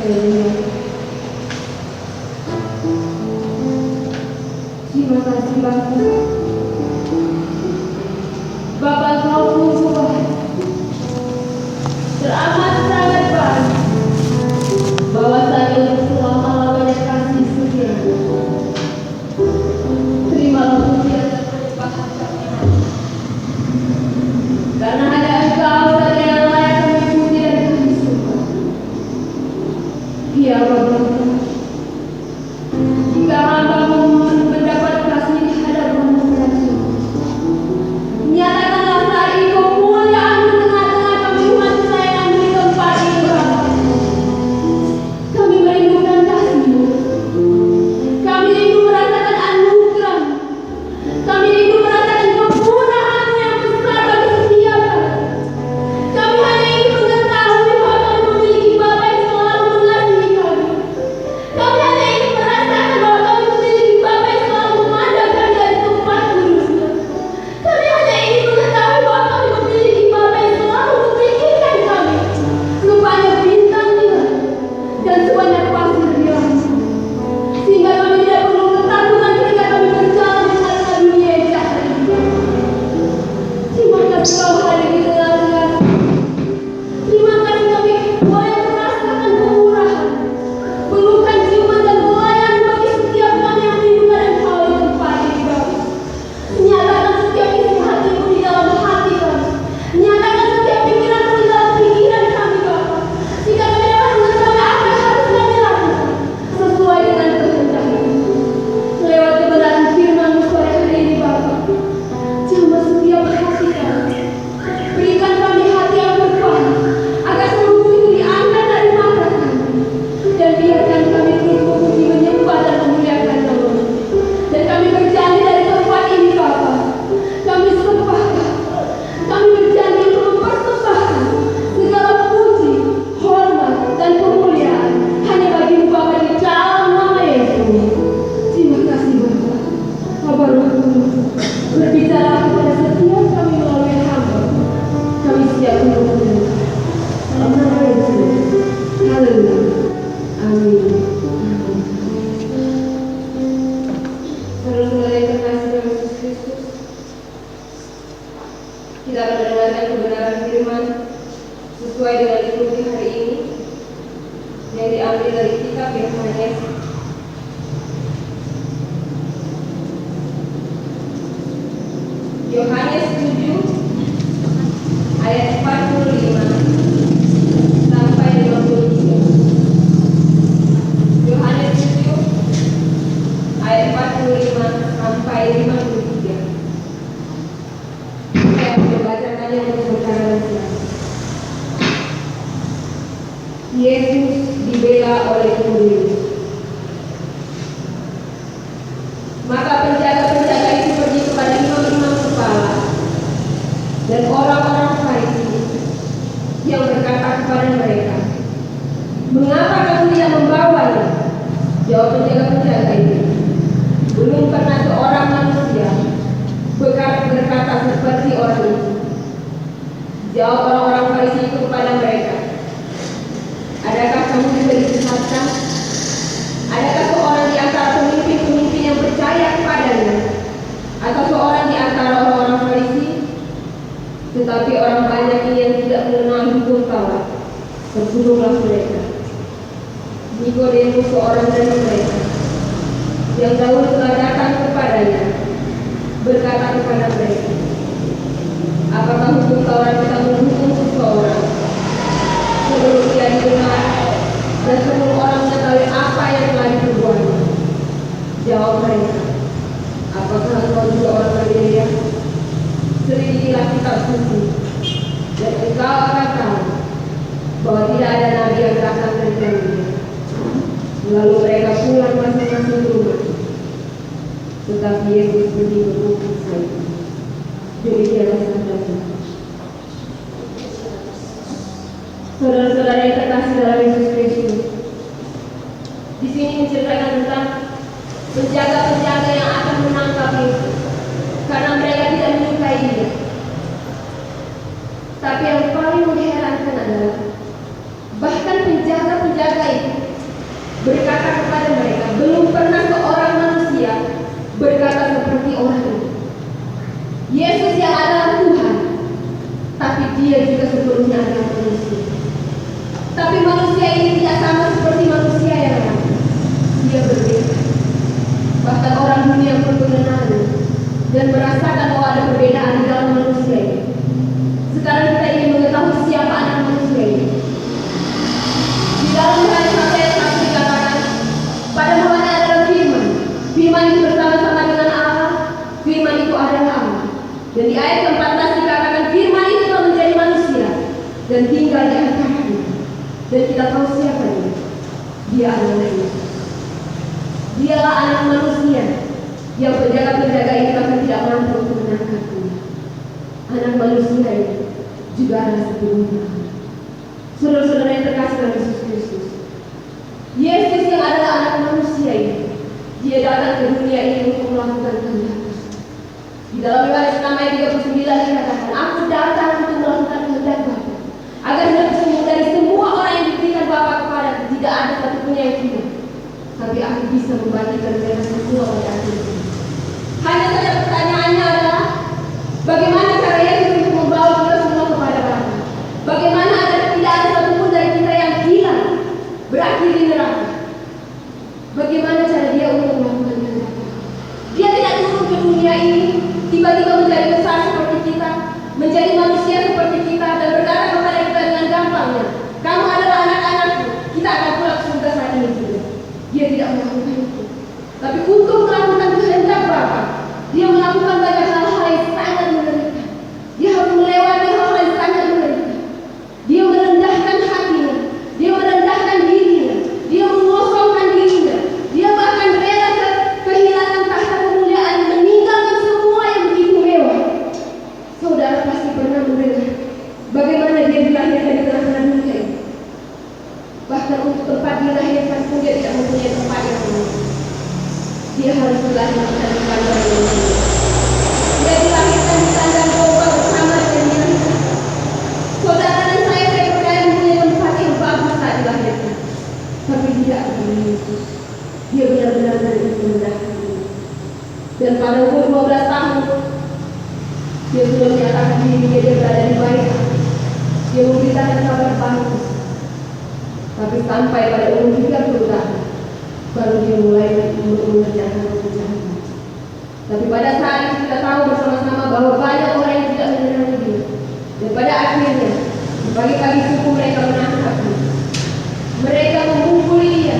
Terima kasih Bapa. Bapa Kau Tuhan teramat sangat baik, bahwasanya untuk selama-lamanya kasih setia. Terimalah pujian dan penyembahan kami, karena hanya Engkau saja yang layak kami puji dan kami sembah. Ya Bapa, jika hamba mendapat kasih di hadapan-Mu, nyatakanlah saat ini kemuliaan-Mu tengah-tengah kami umat kesayangan di tempat ini Bapa. Kami merindukan kasih-Mu, kami rindu merasakan anugerah-Mu, kami rindu merasakan kemurahan-Mu yang besar bagi setiap kami. Kami hanya ingin mengetahui bahwa kami memiliki Bapa yang selalu mengasihi kami. Kami hanya ingin merasakan bahwa kami memiliki Bapa yang selalu memandang kami dari tempat kudusnya. Kami hanya ingin mengetahui bahwa kami memiliki Bapa yang selalu memikirkan kami sebanyak bintang di langit dan sebanyak pasir di langit, sehingga kami tidak perlu ketakutan ketika kami berjalan di tengah dunia yang jahat ini. Terima kasih Kau hadir di tengah-tengah kami. Terima kasih kami boleh merasakan kemurahan, pelukan ciuman dan pelayan bagi setiap kami yang merindukan Engkau di tempat ini Bapa. Nyatakan setiap isi hati-Mu di dalam hati kami. Nyatakan setiap pikiran-Mu di dalam pikiran kami Bapa. Jika kami dapat mengetahui apa yang harus kami lakukan sesuai dengan kehendak-Mu. Lewat kebenaran firman-Mu sore hari ini Bapa, jamah setiap hati kami. Berikan kami hati yang berpaham, agar seluruh itu diangkat dari mata kami. Dan biarkan kami terus memuji, menyembah dan memuliakan nama-Mu. Dan kami berjanji dari tempat ini Bapa, kami sepakat, kami berjanji untuk mempersembahkan segala puji, hormat, dan kemuliaan hanya bagi-Mu Bapa di dalam nama Yesus. Terima kasih Bapa. Bapa Roh Kudus, berbicara kepada setiap kami melalui hamba. Kami siap untuk mendengar. Dalam nama Yesus. Haleluya. Amin. Saudara-saudara yang terkasih dalam Yesus Kristus, kita akan mendengarkan kebenaran firman sesuai dengan liturgi hari ini yang diambil dari kitab Yohanes Yohanes 7 ayat 45 sampai 53. Yohanes 7 ayat 45 sampai 53. Saya membacakannya untuk secara jelas. Yesus dibela oleh Cornelius. Maka penjaga-penjaga itu pergi kepada imam-imam kepala dan orang-orang Farisi yang berkata kepada mereka, "Mengapa kamu tidak membawanya?" Jawab penjaga-penjaga itu, "Belum pernah seorang manusia berkata seperti orang itu." Jawab orang-orang Farisi itu kepada mereka, "Adakah kamu juga disesatkan? Adakah seorang di antara pemimpin-pemimpin yang percaya kepadanya, atau seorang di antara orang-orang Farisi?" Tetapi orang banyak yang tidak mengenal hukum Taurat terbunuhlah mereka. Nikodemus, seorang dari mereka yang dahulu telah datang kepadanya, berkata kepada mereka, "Apakah hukum Taurat bisa menghukum seseorang sebelum dia didengar dan sebelum orang mengetahui apa yang telah diperbuatnya?" Jawab mereka, "Apakah engkau juga orang Galilea? Selidikilah kitab suci, dan engkau akan tahu bahwa tidak ada nabi yang datang dari Galilea." Lalu mereka pulang masing-masing ke rumah. Tetapi Yesus pergi ke bukit Zaitun. Demikianlah sabda Tuhan. Saudara-saudara yang terkasih dalam Yesus Kristus, di sini menceritakan tentang penjaga-penjaga yang akan menangkap Yesus karena mereka tidak menyukai Dia. Tapi yang paling mengherankan adalah bahkan penjaga-penjaga itu pernah seorang manusia berkata seperti orang itu. Yesus yang adalah Tuhan, tapi dia juga sebelumnya adalah manusia. Tapi manusia ini tidak sama seperti manusia yang lain. Dia berbeda. Bahkan orang dunia pun mengenali dan merasakan bahwa ada perbedaan di dalam manusia ini. Sekarang kita ingin mengetahui siapa anak manusia ini. Di dalam Yohanes 1 ayat 1 dikatakan, pada mulanya adalah firman. Firman itu bersama-sama dengan Allah. Firman itu adalah Allah. Dan di ayat ke-14 dikatakan firman itu telah menjadi manusia dan tinggal di antara kita. Dan kita tahu siapa dia. Dia adalah Yesus. Dialah anak manusia yang penjaga-penjaga ini bahkan tidak mampu untuk menangkapnya. Anak manusia ini juga adalah sebelumnya. Saudara-saudara yang terkasih dalam Yesus Kristus, Yesus yang adalah anak manusia ini, dia datang ke dunia ini untuk melakukan kehendak. Di dalam Yohanes 6 ayat 39 dikatakan, aku datang untuk melakukan kehendak Bapa, agar dari semua orang yang diberikan Bapa kepada tidak ada satupun yang hilang, tapi aku bisa membagikan mereka semua pada akhirnya. Hanya saja pertanyaannya adalah, bagaimana cara Yesus untuk membawa kita semua kepada Bapa? Bagaimana agar tidak ada satupun dari kita yang hilang, berakhir di neraka? Bagaimana cara dia untuk melakukan kehendak? Dia tidak turun ke dunia ini tiba-tiba menjadi besar seperti kita, menjadi manusia seperti kita, dan berkata kepada kita dengan gampangnya, kamu adalah anak-anakku, kita akan pulang ke surga saat ini juga. Dia tidak melakukan itu. Tapi untuk melakukan kehendak Bapa, dia melakukan banyak hal-hal yang sangat mengerikan. Dia harus melewati hal-hal yang sangat mengerikan. Dia merendahkan hatinya, dia merendahkan dirinya, dia mengosongkan dirinya, dia bahkan rela kehilangan tahta kemuliaan, meninggalkan semua yang begitu mewah. Saudara pasti pernah mendengar bagaimana dia dilahirkan di tengah-tengah dunia ini. Bahkan untuk tempat dilahirkan pun dia tidak mempunyai tempat yang lain. Dia harus dilahirkan di kandang domba. Dia dilahirkan di kandang domba bersama dengan dia. Saudara dan saya percaya mempunyai tempat yang bagus saat dilahirkan. Tapi tidak kepada Yesus. Dia benar-benar merendahkan diri. Dan pada umur 12 tahun, dia sudah menyatakan dirinya dia berada di bait Allah. Dia memberitakan kabar bagus. Tapi sampai pada umur 30 tahun, baru dia mulai mengerjakan pekerjaan. Tapi pada saat itu kita tahu bersama-sama bahwa banyak orang yang tidak mengenali dia. Dan pada akhirnya, di pagi-pagi subuh mereka menangkapnya. Mereka memukuli dia.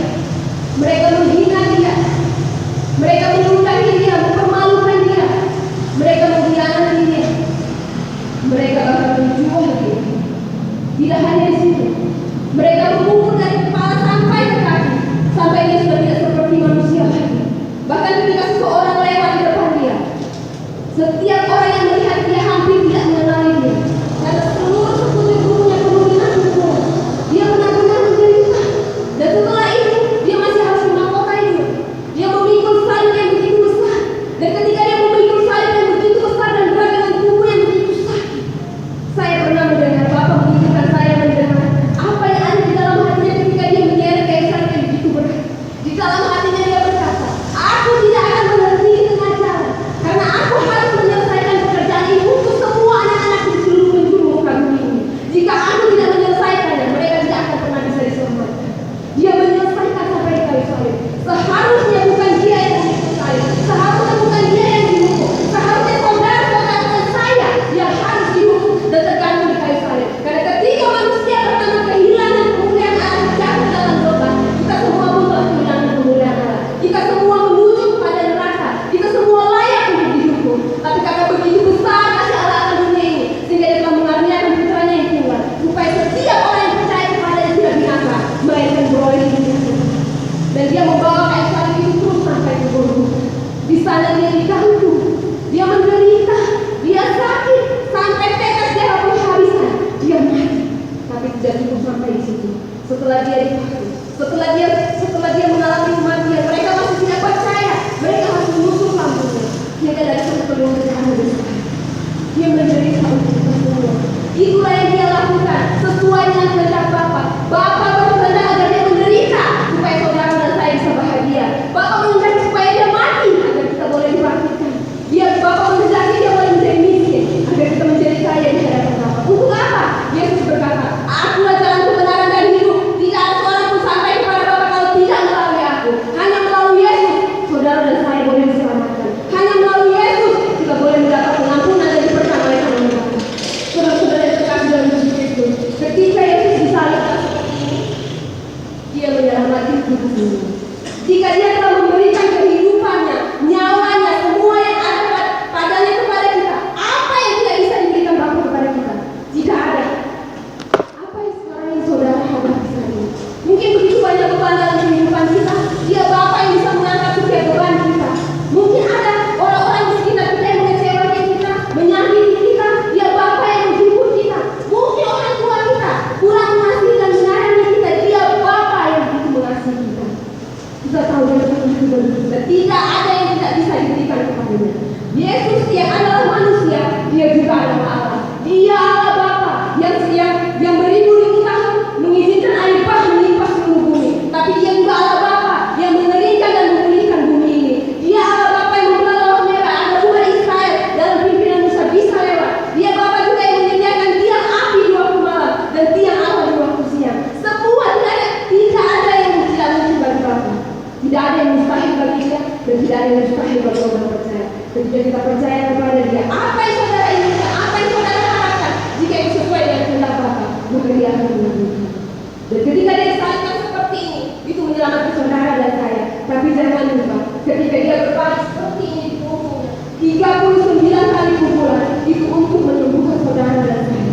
Mereka menghina dia. Mereka meludahi dia, mempermalukan dia. Mereka mengkhianati dia. Mereka bahkan menjual dia. Tidak hanya di situ, mereka memukul dari kepala sampai ke kaki, sampai dia sudah tidak seperti manusia lagi. Bahkan ketika seseorang lewat di depan dia, setiap orang yang melihat dia hampir tidak mengenali dia. Karena seluruh sekutu tubuhnya penuh dengan luka. Dia benar-benar menderita. Dan setelah itu, dia masih harus memahkotai dia. Dia memikul salib yang begitu besar. Dan ketika dia memikul salib yang begitu besar dan berat dengan tubuh yang begitu sakit, saya pernah mendengar Bapak menginginkan saya mendengar apa yang ada di dalam hatinya ketika dia menyeret kayu salib yang begitu berat. Di dalam hatinya dia berkata, aku tidak akan berhenti di tengah jalan, karena aku harus menyelesaikan pekerjaan ini untuk semua anak-anak di seluruh penjuru muka bumi ini. Jika aku tidak menyelesaikannya, mereka tidak akan pernah bisa diselamatkan. Dia menyelesaikan sampai di kayu salib. Seharusnya bukan dia yang memikul salib, seharusnya bukan dia yang dihukum, seharusnya saudara-saudara saya yang harus dihukum dan tergantung di kayu salib. Karena ketika manusia pertama kehilangan kemuliaan Allah, jatuh dalam dosa, kita semua pun telah kehilangan kemuliaan Allah. Kita semua menuju kepada neraka. Kita semua layak untuk dihukum. Tapi karena begitu besar kasih Allah akan dunia ini, sehingga dia telah mengaruniakan putranya yang tunggal, supaya setiap orang yang percaya kepadanya tidak binasa, melainkan beroleh hidup yang kekal. Dan dia membawa kayu salib itu terus sampai ke Golgota. Di sana dia digantung, dia menderita, dia sakit, sampai tetes darah penghabisan, dia mati. Tapi tidak cukup sampai di situ. Setelah dia dipakai, setelah dia mengalami kematian, mereka masih tidak percaya. Mereka masih menusuk lambungnya. Sehingga dari sana kedua kerjaan lebih besar. Dia menderita untuk kita semua. Itulah yang dia lakukan sesuai dengan kehendak Bapa. Bapa berkehendak agar dia menderita supaya saudara dan saya bisa bahagia. Bapa Dia menyelamatkan kita semua. Jika dia telah memberikan kehidupannya, nyawanya, semua yang ada padanya kepada kita, apa yang tidak bisa diberikan Bapa kepada kita? Jika ada, apa yang sekarang ini saudara hadapi saat ini? Mungkin begitu banyak beban dalam kehidupan kita. Dia Bapa yang bisa mengangkat setiap beban kita. Mungkin ada orang-orang di sekitar kita yang mengecewakan kita, menyakiti kita. Dia Bapa yang menghibur kita. Mungkin orang tua kita kurang mengasihi dan menyayangi kita. Dia Bapa yang begitu mengasihi kita. Kita tahu dan kita tidak ada yang tidak bisa diberikan kepadanya. Yesus yang adalah manusia, dia juga adalah Allah. Dia Allah Bapa yang beribu-ribu tahun mengizinkan air bah melimpah seluruh bumi. Tapi dia juga Allah Bapa yang mengeringkan dan memulihkan bumi ini. Dia Allah Bapa yang membuat laut merah agar umat Israel dalam pimpinan Musa bisa lewat. Dia Bapa juga yang menyediakan tiang api di waktu malam dan tiang Allah di waktu siang. Semua tidak ada yang tidak mungkin bagi Bapa. Tidak ada yang mustahil bagi dia dan tidak ada yang mustahil bagi orang percaya. Ketika kita percaya kepada dia, apa yang saudara inginkan, apa yang saudara harapkan, jika itu sesuai dengan kehendak Bapa, maka dia akan melakukan. Dan ketika dia disalibkan seperti ini, itu menyelamatkan saudara dan saya. Tapi jangan lupa, ketika dia berbalik seperti ini di punggungnya, 39 kali pukulan, itu untuk menyembuhkan saudara dan saya.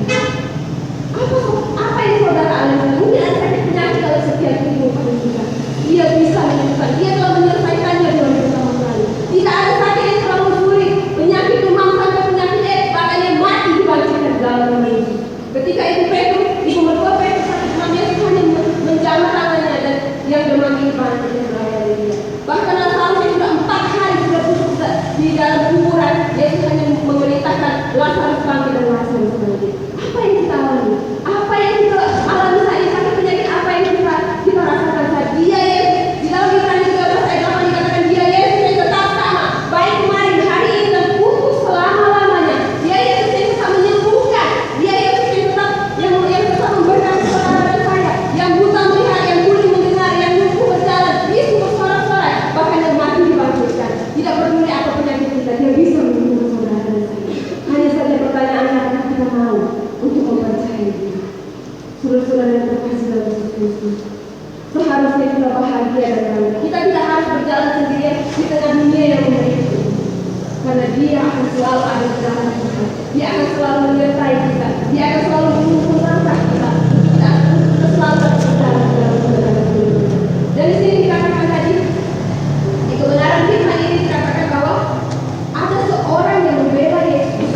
Apa yang saudara alami? Mungkin ada sakit penyakit dalam setiap kehidupan kita. Dia bisa menyembuhkan. Dia telah menyelesaikannya dengan pertama kali. Tidak ada sakit yang terlalu sulit. Penyakit demam sampai penyakit AIDS, bahkan yang mati dibangkitkan dalam nama Yesus. Ketika itu Petrus, ibu mertua Petrus sakit demam, Yesus hanya menjamah tangannya dan yang demam ini bangkit dan melayani dia. Bahkan Lazarus yang sudah 4 hari sudah busuk di dalam kuburan, Yesus hanya memerintahkan Lazarus bangkit dan Lazarus bangkit. Apa yang kita alami? Apa yang kita alami saat ini? Sakit penyakit apa yang kita rasakan saat dia Yesus? Di dalam Ibrani 13 ayat 8 dikatakan dia Yesus yang tetap sama, baik kemarin, hari ini dan untuk selama-lamanya. Dia Yesus yang tetap menyembuhkan. Dia Yesus yang tetap memberkati saudara dan saya. Yang buta melihat, yang tuli mendengar, yang lumpuh berjalan, bisu bersorak-sorai, bahkan yang mati dibangkitkan. Tidak peduli apa penyakit kita, dia bisa menyembuhkan saudara dan saya. Hanya saja pertanyaannya, apakah kita mau untuk mempercayai dia? Saudara-saudara yang terkasih dalam Yesus Kristus, seharusnya kita bahagia dan bangga. Kita tidak harus berjalan sendirian di tengah dunia yang mengerikan, karena dia akan selalu ada di dalam kita. Dia akan selalu menyertai kita. Dia akan selalu menuntun langkah kita. Kita selalu berjalan dalam kebenaran Tuhan. Dan di sini dikatakan tadi, di kebenaran firman ini dikatakan bahwa ada seorang yang membela Yesus,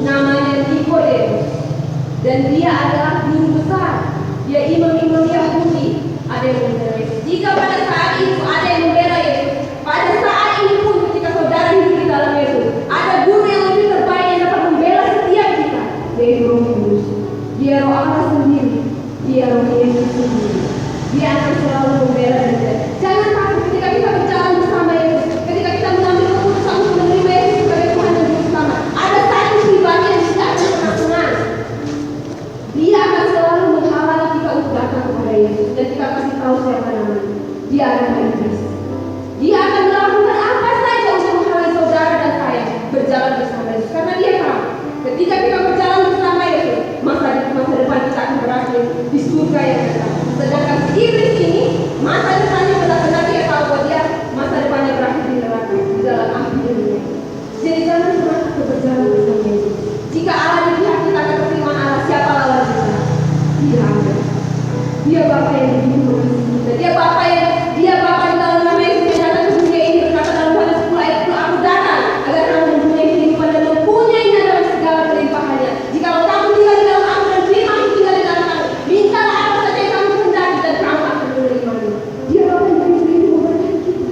namanya Nikodemus, dan dia adalah guru besar. Dia imam-imam Yahudi. Ada yang membela Yesus. Jika pada saat itu ada yang membela Yesus, pada saat ini pun ketika saudara hidup di dalam Yesus, ada guru yang lebih terbaik yang dapat membela setiap kita, yaitu Roh Kudus. Dia Roh Allah sendiri. Dia Roh Yesus sendiri. Dia akan selalu membela kita. Jangan takut ketika kita berjalan bersama Yesus, ketika kita mengambil keputusan untuk menerima Yesus sebagai Tuhan dan Juru Selamat. Ada satu pribadi yang tidak akan pernah senang. Dia akan selalu menghalangi kita untuk datang kepada Yesus. Dan kita kasih tahu siapa namanya. Dia adalah iblis. Dia akan melakukan apa saja untuk menghalangi saudara dan saya berjalan bersama Yesus. Karena dia tahu, ketika kita berjalan bersama Yesus, masa depan kita akan berakhir di surga yang datang. Sedangkan iblis ini, masa depannya benar-benar dia tahu bahwa dia masa depannya berakhir di neraka, di dalam api dunia. Jadi jangan pernah kita berjalan bersama Yesus. Jika Allah di pihak kita akan firman Allah, siapa lawan kita? Tidak ada. Dia Bapa yang begitu mengasihi kita. Dia Bapa di dalam nama Yesus yang datang ke dunia ini berkata dalam Yohanes 10 ayat 10, aku datang agar kamu mempunyai kehidupan dan mempunyainya dalam segala kelimpahannya. Jika kamu tinggal di dalam aku dan firman tinggal di dalam kamu, mintalah apa saja yang kamu kehendaki dan kamu akan menerimanya. Dia Bapa yang begitu memberkati kita.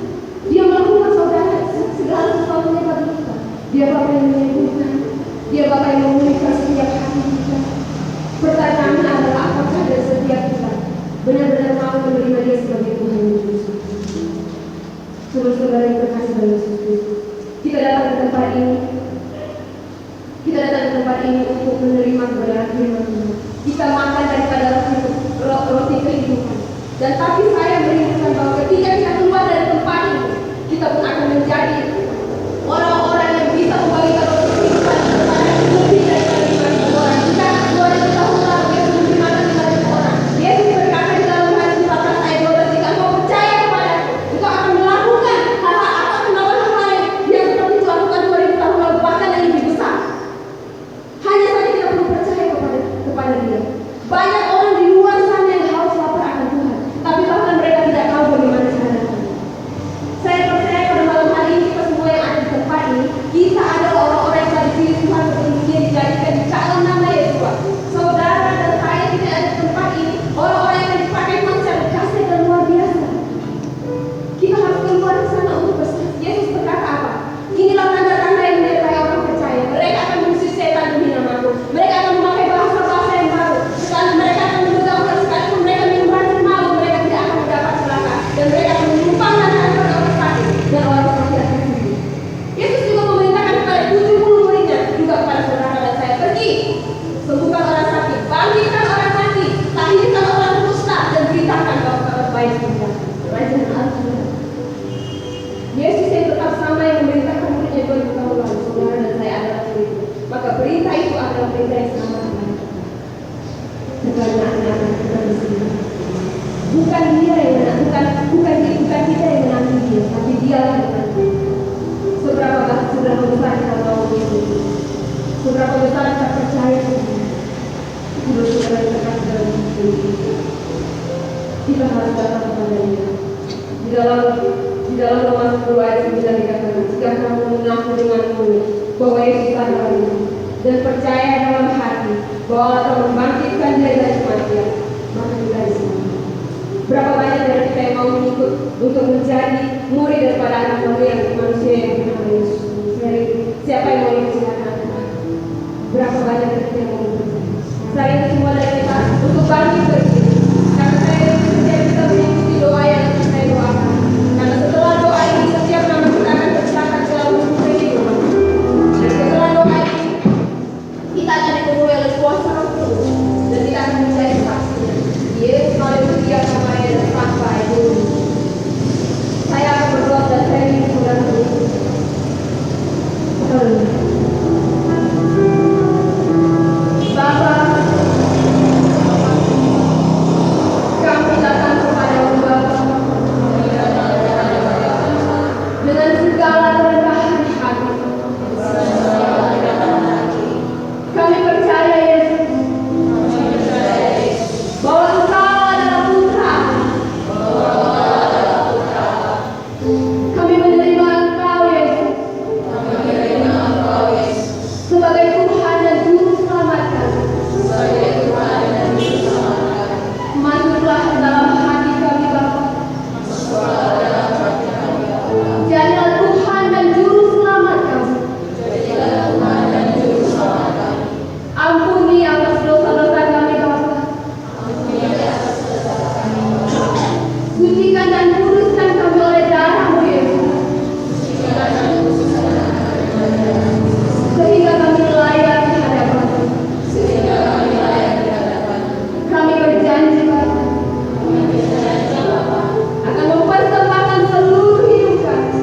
Dia melakukan saudara segala sesuatunya bagi kita. Dia Bapa yang menyembuhkan. Dia Bapa yang memulihkan setiap hati kita. Pertanyaannya adalah apakah dari setiap kita benar-benar mau menerima dia sebagai Tuhan dan Juru Selamat? Saudara-saudara yang terkasih dalam Yesus Kristus, kita datang ke tempat ini. Kita datang ke tempat ini untuk menerima kebenaran firman Tuhan. Kita makan daripada roti kehidupan. Dan tapi saya merindukan bahwa ketika kita keluar dari tempat ini, kita pun akan menjadi orang-orang yang bisa membagikan roti kehidupan kepada lebih dari 5.000 orang. Jika 2000 tahun lalu Yesus memberi makan 5.000 orang, Yesus berkata di dalam Yohanes 14 ayat yang sebenarnya. Kerajaan Allah sudah. Yesus yang tetap sama yang memerintahkan muridnya 2000 tahun lalu. Saudara dan saya adalah muridnya. Maka perintah itu adalah perintah yang sama kepada kita. Sebagai anak-anak kita di sini. Bukan dia yang menang, bukan kita yang menanti dia, tapi dia yang menanti. Seberapa besar kita mau itu, seberapa besar kita percaya itu, saudara kita kasih dalam hidup ini. Kita harus datang kepada dia. Di dalam Roma 10 ayat 9 dikatakan, jika kamu mengaku dengan mulut bahwa Yesus adalah Tuhan dan percaya dalam hati bahwa Allah telah membangkitkan dia dari kematian, maka kita diselamatkan. Berapa banyak dari kita yang mau mengikut untuk menjadi murid daripada anak manusia yang bernama Yesus? Siapa yang mau ikut silakan? Berapa banyak dari kita yang mau ikut? Saya itu semua dari kita untuk bangkit berdiri. Karena saya itu setiap kita mengikuti doa yang saya doakan. Karena setelah doa ini setiap nama kita akan tercatat dalam buku kehidupan. Dan setelah doa ini kita akan dipenuhi oleh kuasa Roh Kudus dan kita akan menjadi saksi. Yesus haleluya sampai dan sampai dulu. Saya akan berdoa dan saya ingin saudara dulu. Bapa, kami datang kepada-Mu Bapa dengan segala kerendahan hati. Kami percaya Yesus bahwa Engkau adalah Putra. Kami menerima Engkau Yesus sebagai Tuhan dan Juru Selamat kami. Masuklah ke dalam hati kami Bapa. Jadilah Tuhan dan Juru Selamat kami. Ampuni atas dosa-dosa kami Bapa. Sucikan dan kuduskan kami oleh darah-Mu Yesus, sehingga kami layak di hadapan-Mu. Kami berjanji Bapa akan mempersembahkan seluruh hidup kami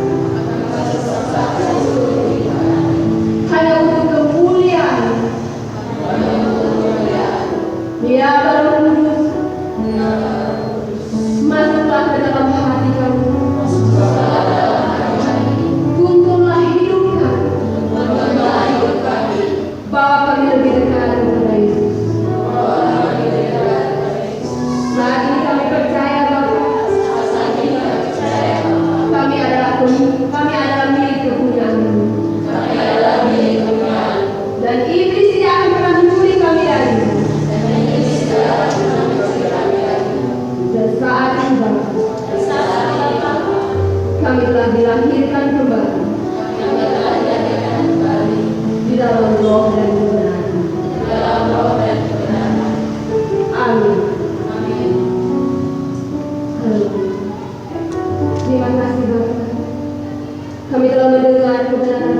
hanya untuk kemuliaan Ya Roh Kudus. Masuklah ke dalam hati kami. Tuntunlah hidup kami. Bawa kami lebih dekat kepada Yesus. Saat ini kami percaya Bapa, kami adalah milik kepunyaan-Mu. Dan iblis tidak akan pernah mencuri kami dari-Mu. Dan saat ini Bapa, kami telah dilahirkan kembali di dalam Roh dan kebenaran. Amin. Haleluya. Terima kasih Bapa. Kami telah mendengar kebenaran